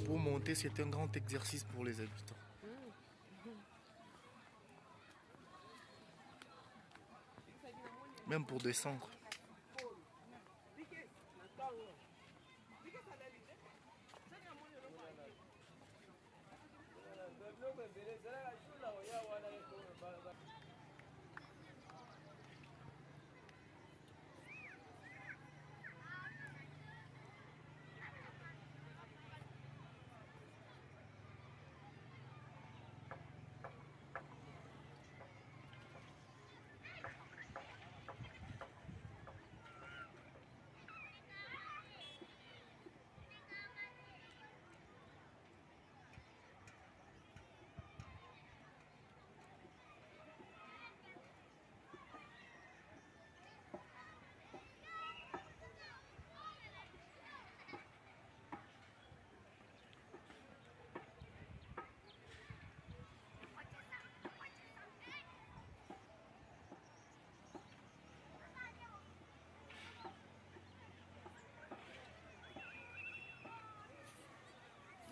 Pour monter, c'est un grand exercice pour les habitants. Même pour descendre.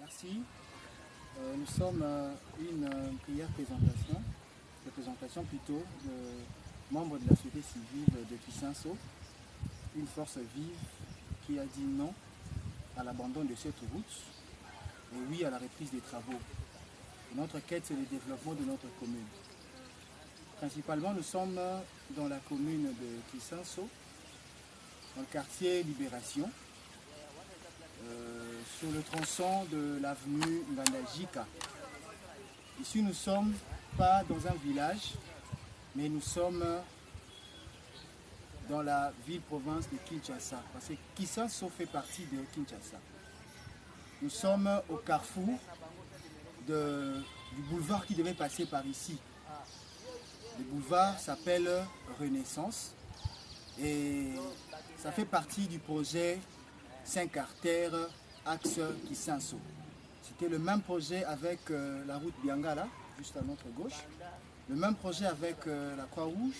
Merci. Nous sommes à une prière présentation plutôt de membres de la société civile de Kisanso, une force vive qui a dit non à l'abandon de cette route et oui à la reprise des travaux. Et notre quête, c'est le développement de notre commune. Principalement, nous sommes dans la commune de Kisanso, dans le quartier Libération, sur le tronçon de l'avenue Ngandajika. Ici, nous ne sommes pas dans un village, mais nous sommes dans la ville-province de Kinshasa, parce que Kisanso fait partie de Kinshasa. Nous sommes au carrefour du boulevard qui devait passer par ici. Le boulevard s'appelle Renaissance et ça fait partie du projet 5 artères axe Kisanso. C'était le même projet avec la route Biangala, juste à notre gauche, le même projet avec la Croix-Rouge,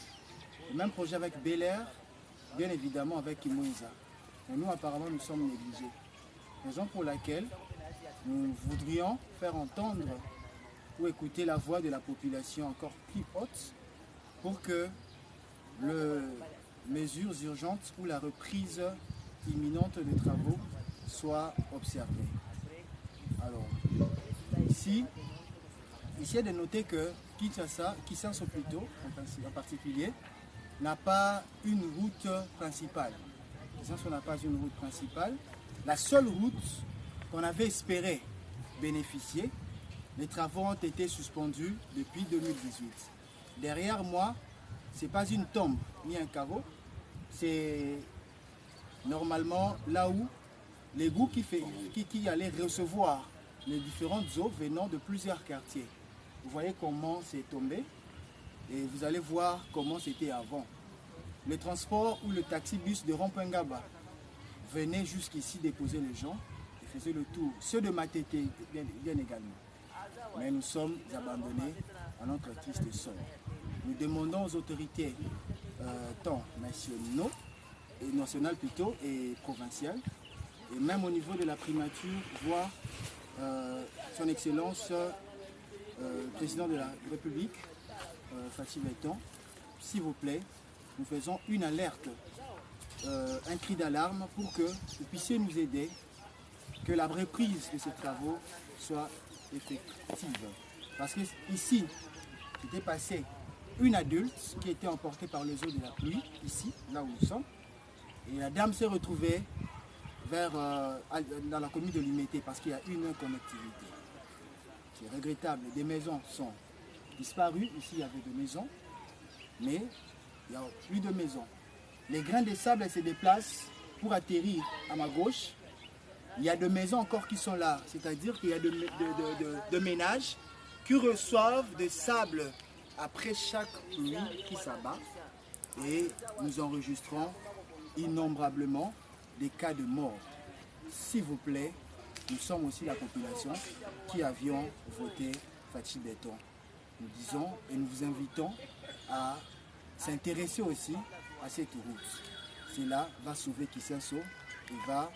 le même projet avec Bel Air, bien évidemment avec Kimoïza. Et nous, apparemment, nous sommes négligés. Raison pour laquelle nous voudrions faire entendre ou écouter la voix de la population encore plus haute pour que les mesures urgentes ou la reprise imminente des travaux soient observées. Alors, ici est de noter que Kisanso plutôt, en particulier, n'a pas une route principale. Kisanso n'a pas une route principale. La seule route qu'on avait espéré bénéficier, les travaux ont été suspendus depuis 2018. Derrière moi, ce n'est pas une tombe ni un caveau, c'est normalement là où l'égout qui allait recevoir les différentes eaux venant de plusieurs quartiers. Vous voyez comment c'est tombé et vous allez voir comment c'était avant. Le transport ou le taxi-bus de Rompengaba venait jusqu'ici déposer les gens et faisait le tour. Ceux de Matete bien également. Mais nous sommes abandonnés à notre triste sort. Nous demandons aux autorités tant nationales plutôt et provinciales, et même au niveau de la primature, voire son excellence président de la République, Fatou Beton, s'il vous plaît, nous faisons une alerte, un cri d'alarme pour que vous puissiez nous aider, que la reprise de ces travaux soit effective. Parce que ici, c'était passé une adulte qui était emportée par les eaux de la pluie, ici, là où nous sommes, et la dame s'est retrouvée dans la commune de Limité parce qu'il y a une connectivité. C'est regrettable, des maisons sont disparues, ici il y avait des maisons, mais il n'y a plus de maisons. Les grains de sable se déplacent pour atterrir à ma gauche. Il y a des maisons encore qui sont là, c'est-à-dire qu'il y a de ménages qui reçoivent des sables après chaque pluie qui s'abat. Et nous enregistrons innombrablement des cas de mort. S'il vous plaît, nous sommes aussi la population qui avions voté Fatou Beton. Nous disons et nous vous invitons à s'intéresser aussi à cette route. Cela va sauver Kisanso et va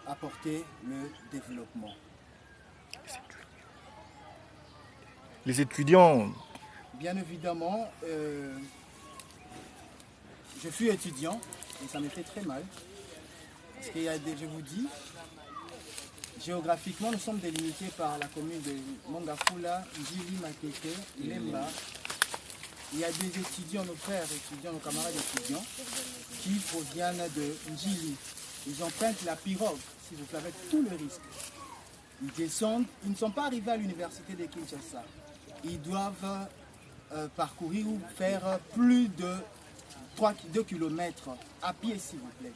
apporter le développement. Les étudiants, Bien évidemment, je suis étudiant et ça me fait très mal. Parce qu'il y a des, je vous dis, géographiquement, nous sommes délimités par la commune de Mongafula, Njili, Makeke, Lemba. Il y a des étudiants, nos frères étudiants, nos camarades étudiants, qui proviennent de Njili. Ils empruntent la pirogue, s'il vous plaît, avec tout le risque. Ils descendent, ils ne sont pas arrivés à l'université de Kinshasa. Ils doivent parcourir ou faire plus de 2 km à pied, s'il vous plaît,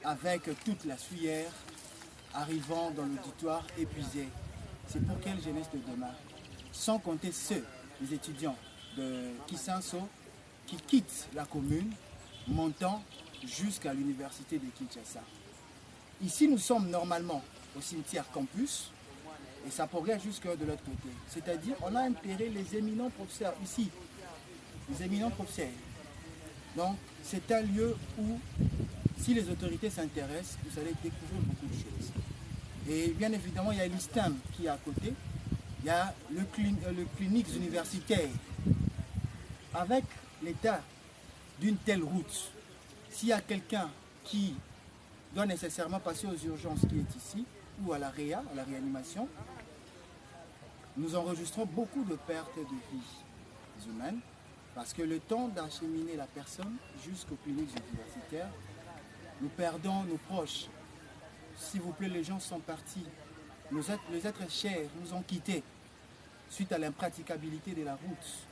avec toute la sueur, arrivant dans l'auditoire épuisé. C'est pour quelle jeunesse de demain? Sans compter ceux, les étudiants de Kisanso, qui quittent la commune, montant jusqu'à l'université de Kinshasa. Ici, nous sommes normalement au cimetière campus, et ça progresse jusque de l'autre côté. C'est-à-dire, on a intérêt les éminents professeurs ici, les éminents professeurs. Donc, c'est un lieu où, si les autorités s'intéressent, vous allez découvrir beaucoup de choses. Et bien évidemment, il y a l'ISTAM qui est à côté. Il y a le clinique universitaire. Avec l'état d'une telle route, s'il y a quelqu'un qui doit nécessairement passer aux urgences qui est ici, ou à la réanimation, nous enregistrons beaucoup de pertes de vies humaines, parce que le temps d'acheminer la personne jusqu'aux cliniques universitaires, nous perdons nos proches. S'il vous plaît, les gens sont partis. Les êtres chers nous ont quittés suite à l'impraticabilité de la route.